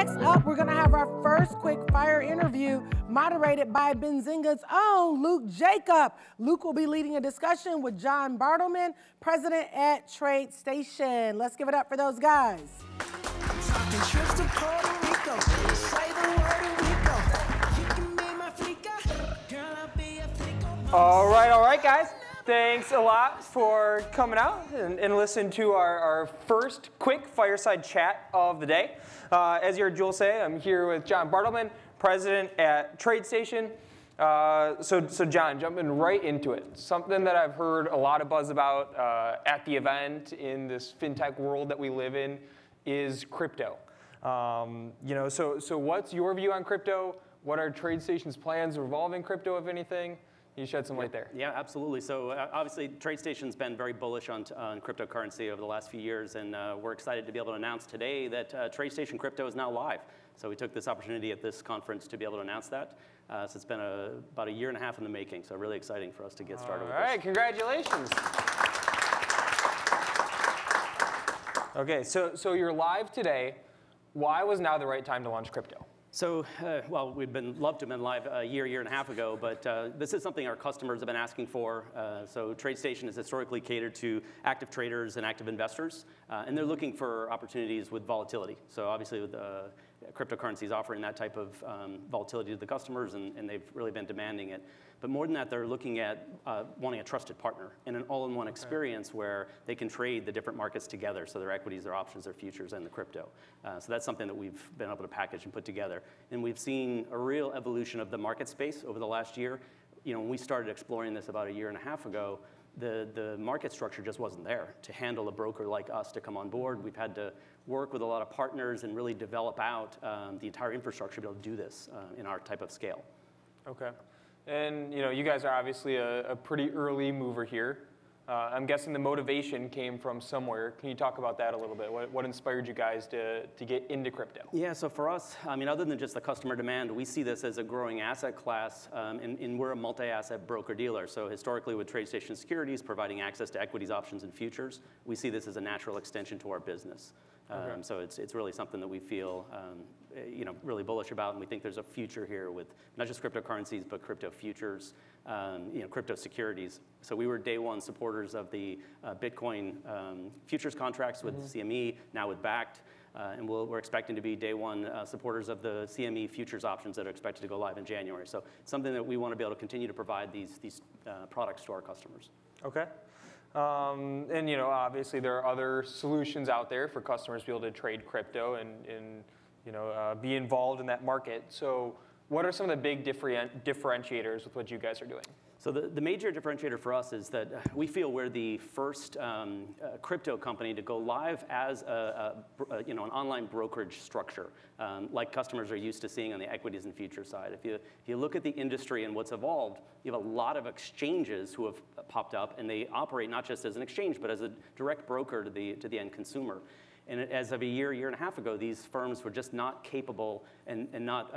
Next up, we're going to have our first quick fire interview moderated by Benzinga's own Luke Jacob. Luke will be leading a discussion with John Bartleman, president at Trade Station. Let's give it up for those guys. All right, guys. Thanks a lot for coming out and listening to our first quick fireside chat of the day. As you heard Joel say, I'm here with John Bartleman, president at Trade Station. So John, jumping right into it, something that I've heard a lot of buzz about at the event in this fintech world that we live in is crypto. So what's your view on crypto? What are Trade Station's plans revolving crypto, if anything? You shed some light there. Yeah, absolutely. So obviously, Trade Station's been very bullish on cryptocurrency over the last few years, and we're excited to be able to announce today that Trade Station Crypto is now live. So we took this opportunity at this conference to be able to announce that. So it's been about a year and a half in the making, so really exciting for us to get started with this. All right, congratulations. Okay, so you're live today. Why was now the right time to launch crypto? So, well, we'd loved to have been live a year and a half ago, but this is something our customers have been asking for. So Trade Station has historically catered to active traders and active investors, and they're looking for opportunities with volatility. So obviously with cryptocurrencies offering that type of volatility to the customers, and they've really been demanding it. But more than that, they're looking at wanting a trusted partner and an all-in-one experience where they can trade the different markets together, so their equities, their options, their futures, and the crypto. So that's something that we've been able to package and put together. And we've seen a real evolution of the market space over the last year. You know, when we started exploring this about a year and a half ago, the market structure just wasn't there to handle a broker like us to come on board. We've had to work with a lot of partners and really develop out the entire infrastructure to be able to do this in our type of scale. Okay. And you guys are obviously a pretty early mover here. I'm guessing the motivation came from somewhere. Can you talk about that a little bit? What inspired you guys to get into crypto? Yeah, so for us, I mean, other than just the customer demand, we see this as a growing asset class, and we're a multi-asset broker-dealer. So historically with Trade Station Securities providing access to equities, options, and futures, we see this as a natural extension to our business. Okay. So it's really something that we feel really bullish about, and we think there's a future here with not just cryptocurrencies, but crypto futures, crypto securities. So we were day one supporters of the Bitcoin futures contracts with CME, now with Bakkt, and we're expecting to be day one supporters of the CME futures options that are expected to go live in January. So it's something that we want to be able to continue to provide these products to our customers. Okay. And obviously there are other solutions out there for customers to be able to trade crypto and be involved in that market. So what are some of the big differentiators with what you guys are doing? So the major differentiator for us is that we feel we're the first crypto company to go live as an online brokerage structure, like customers are used to seeing on the equities and futures side. If you look at the industry and what's evolved, you have a lot of exchanges who have popped up, and they operate not just as an exchange, but as a direct broker to the end consumer. And as of a year and a half ago, these firms were just not capable and not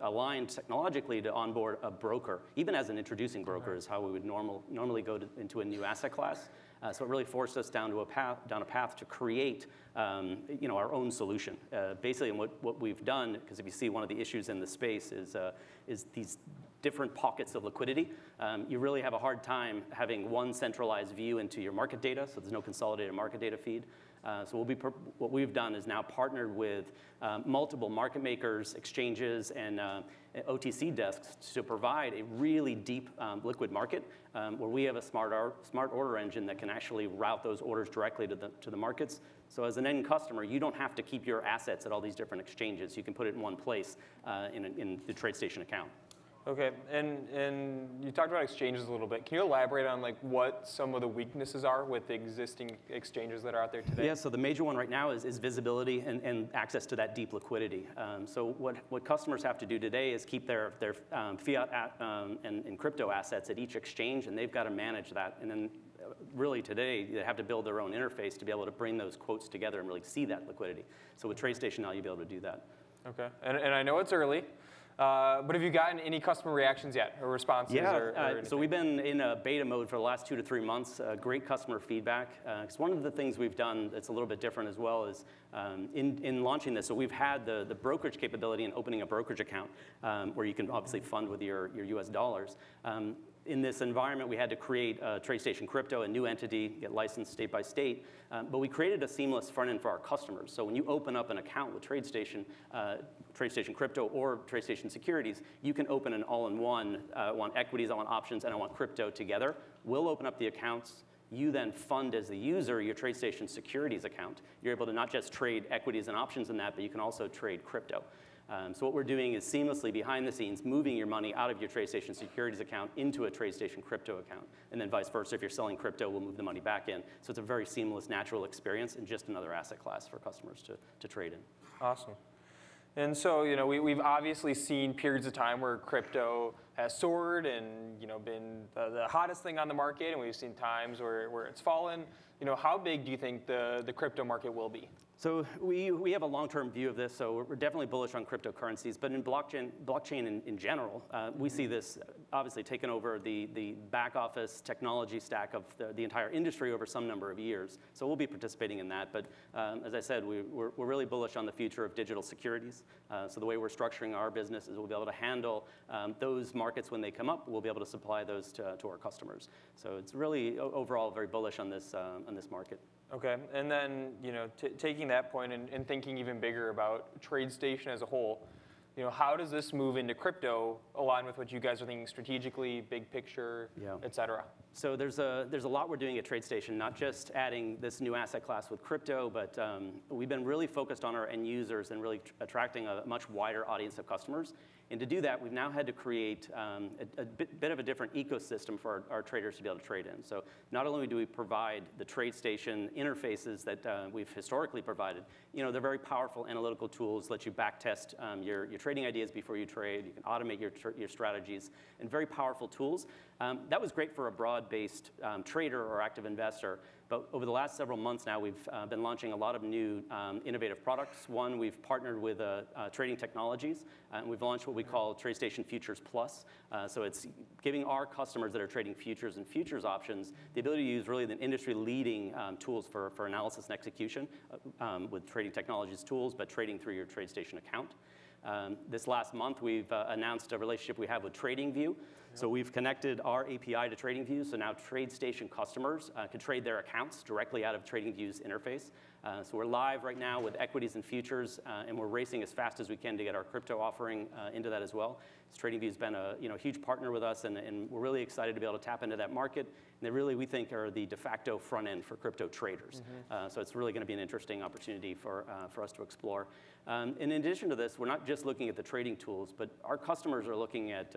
aligned technologically to onboard a broker, even as an introducing broker is how we would normally go into a new asset class. So it really forced us down a path to create our own solution. Basically, and what we've done, because if you see one of the issues in the space is these different pockets of liquidity. You really have a hard time having one centralized view into your market data, so there's no consolidated market data feed. So what we've done is now partnered with multiple market makers, exchanges, and OTC desks to provide a really deep liquid market where we have a smart order engine that can actually route those orders directly to the markets. So as an end customer, you don't have to keep your assets at all these different exchanges. You can put it in one place in the Trade Station account. Okay, and you talked about exchanges a little bit. Can you elaborate on what some of the weaknesses are with the existing exchanges that are out there today? Yeah, so the major one right now is visibility and access to that deep liquidity. So what customers have to do today is keep their fiat and crypto assets at each exchange, and they've got to manage that. And then really today, they have to build their own interface to be able to bring those quotes together and really see that liquidity. So with Trade Station now, you'll be able to do that. Okay, and I know it's early. But have you gotten any customer reactions yet, or responses? Yeah, so we've been in a beta mode for the last 2 to 3 months. Great customer feedback. Because one of the things we've done that's a little bit different as well is in launching this, so we've had the brokerage capability in opening a brokerage account where you can obviously fund with your US dollars. In this environment, we had to create TradeStation Crypto, a new entity, get licensed state by state. But we created a seamless front end for our customers. So when you open up an account with TradeStation Crypto or TradeStation Securities, you can open an all-in-one. I want equities, I want options, and I want crypto together. We'll open up the accounts. You then fund as the user your TradeStation Securities account. You're able to not just trade equities and options in that, but you can also trade crypto. So what we're doing is seamlessly behind the scenes moving your money out of your TradeStation Securities account into a TradeStation Crypto account. And then vice versa, if you're selling crypto, we'll move the money back in. So it's a very seamless, natural experience and just another asset class for customers to trade in. Awesome. And so, we've obviously seen periods of time where crypto has soared and, been the hottest thing on the market, and we've seen times where it's fallen. How big do you think the crypto market will be? So we have a long-term view of this, so we're definitely bullish on cryptocurrencies. But in blockchain in general, we see this obviously taking over the back office technology stack of the entire industry over some number of years. So we'll be participating in that. But as I said, we're really bullish on the future of digital securities. So the way we're structuring our business is we'll be able to handle those markets when they come up. We'll be able to supply those to our customers. So it's really overall very bullish on this market. Okay, and then taking that point and thinking even bigger about TradeStation as a whole, how does this move into crypto align with what you guys are thinking strategically, big picture, et cetera? So there's a lot we're doing at TradeStation, not just adding this new asset class with crypto, but we've been really focused on our end users and really attracting a much wider audience of customers. And to do that, we've now had to create a bit of a different ecosystem for our traders to be able to trade in. So not only do we provide the TradeStation interfaces that we've historically provided, they're very powerful analytical tools, let you backtest your trading ideas before you trade. You can automate your strategies, and very powerful tools. That was great for a broad-based trader or active investor. But over the last several months now, we've been launching a lot of new innovative products. One, we've partnered with Trading Technologies, and we've launched what we call TradeStation Futures Plus. So it's giving our customers that are trading futures and futures options the ability to use really the industry-leading tools for analysis and execution with Trading Technologies tools, but trading through your TradeStation account. This last month, we've announced a relationship we have with TradingView. So we've connected our API to TradingView, so now TradeStation customers can trade their accounts directly out of TradingView's interface. So we're live right now with equities and futures, and we're racing as fast as we can to get our crypto offering into that as well. So TradingView's been a huge partner with us, and we're really excited to be able to tap into that market. And they really, we think, are the de facto front end for crypto traders. So it's really going to be an interesting opportunity for us to explore. In addition to this, we're not just looking at the trading tools, but our customers are looking at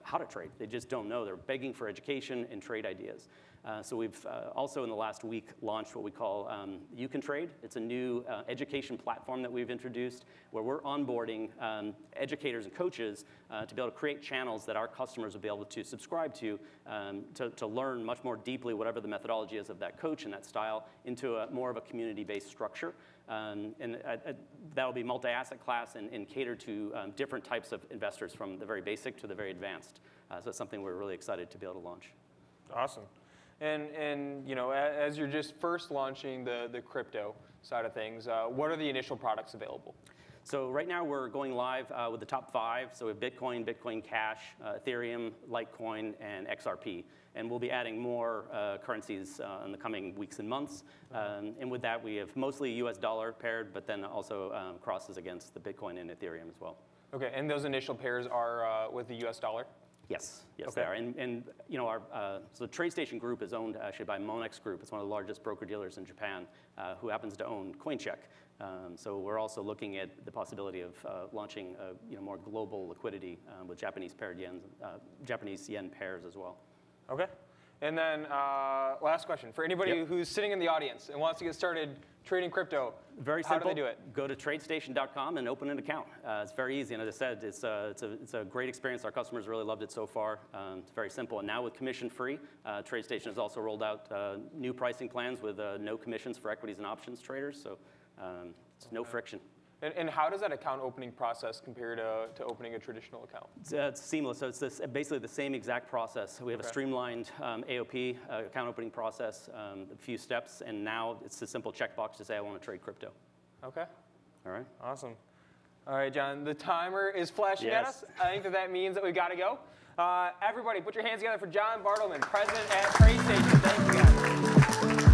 how to trade. They just don't know. They're begging for education and trade ideas. So we've also in the last week launched what we call You Can Trade. It's a new education platform that we've introduced where we're onboarding educators and coaches to be able to create channels that our customers will be able to subscribe to learn much more deeply whatever the methodology is of that coach and that style into more of a community-based structure. And that'll be multi-asset class and cater to different types of investors from the very basic to the very advanced. So it's something we're really excited to be able to launch. Awesome. And as you're just first launching the crypto side of things, what are the initial products available? So right now we're going live with the top 5. So we have Bitcoin, Bitcoin Cash, Ethereum, Litecoin, and XRP. And we'll be adding more currencies in the coming weeks and months. And with that, we have mostly US dollar paired, but then also crosses against the Bitcoin and Ethereum as well. Okay, and those initial pairs are with the US dollar? Yes, yes, okay. They are. And our so the TradeStation Group is owned actually by Monex Group. It's one of the largest broker-dealers in Japan, who happens to own CoinCheck. So we're also looking at the possibility of launching more global liquidity with Japanese yen pairs as well. Okay. And then last question. For anybody who's sitting in the audience and wants to get started trading crypto, very simple. How do they do it? Go to tradestation.com and open an account. It's very easy. And as I said, it's a great experience. Our customers really loved it so far. It's very simple. And now with commission-free, TradeStation has also rolled out new pricing plans with no commissions for equities and options traders. So it's no friction. And how does that account opening process compare to opening a traditional account? It's seamless. So it's basically the same exact process. We have a streamlined AOP, account opening process, a few steps, and now it's a simple checkbox to say I want to trade crypto. Okay. All right. Awesome. All right, John, the timer is flashing at us. I think that means that we've got to go. Everybody, put your hands together for John Bartleman, President at Trade Station. Thank you, guys.